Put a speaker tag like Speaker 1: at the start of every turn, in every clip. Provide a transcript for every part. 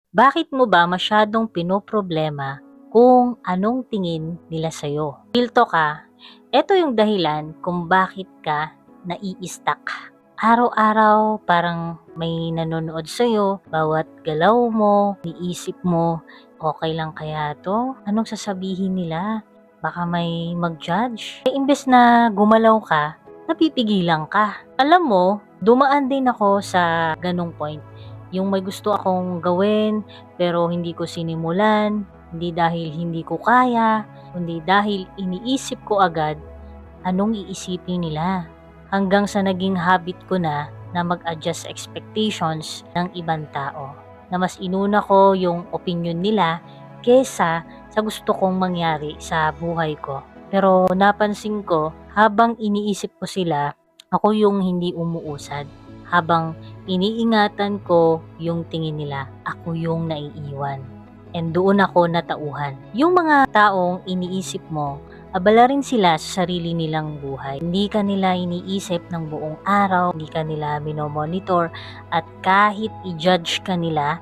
Speaker 1: Bakit mo ba masyadong pinoproblema kung anong tingin nila sa'yo? Real talk eto yung dahilan kung bakit ka nai-stuck. Araw-araw parang may nanonood sa'yo, bawat galaw mo, iniisip mo, okay lang kaya 'to? Anong sasabihin nila? Baka may mag-judge. Imbes na gumalaw ka, napipigilan ka. Alam mo, dumaan din ako sa ganong point. Yung may gusto akong gawin pero hindi ko sinimulan, hindi dahil hindi ko kaya, kundi dahil iniisip ko agad anong iisipin nila. Hanggang sa naging habit ko na mag-adjust expectations ng ibang tao. Na mas inuna ko yung opinion nila kesa sa gusto kong mangyari sa buhay ko. Pero napansin ko, habang iniisip ko sila, ako yung hindi umuusad. Habang iniingatan ko yung tingin nila, ako yung naiiwan. And doon ako natauhan. Yung mga taong iniisip mo, abala rin sila sa sarili nilang buhay. Hindi ka nila iniisip ng buong araw, hindi ka nila minomonitor, at kahit i-judge ka nila,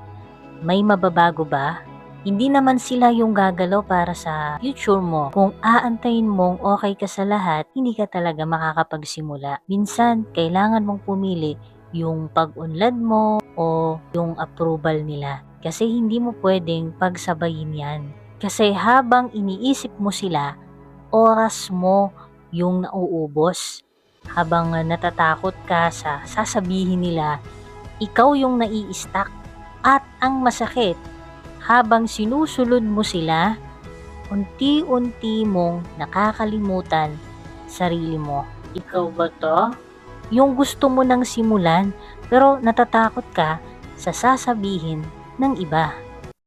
Speaker 1: may mababago ba? Hindi naman sila yung gagalaw para sa future mo. Kung aantayin mong okay ka sa lahat, hindi ka talaga makakapagsimula. Minsan, kailangan mong pumili yung pag-unlad mo o yung approval nila. Kasi hindi mo pwedeng pagsabayin yan. Kasi habang iniisip mo sila, oras mo yung nauubos. Habang natatakot ka sa sasabihin nila, ikaw yung nai-stuck. At ang masakit, habang sinusunod mo sila, unti-unti mong nakakalimutan sarili mo. Ikaw ba to? Yung gusto mo nang simulan pero natatakot ka sa sasabihin ng iba.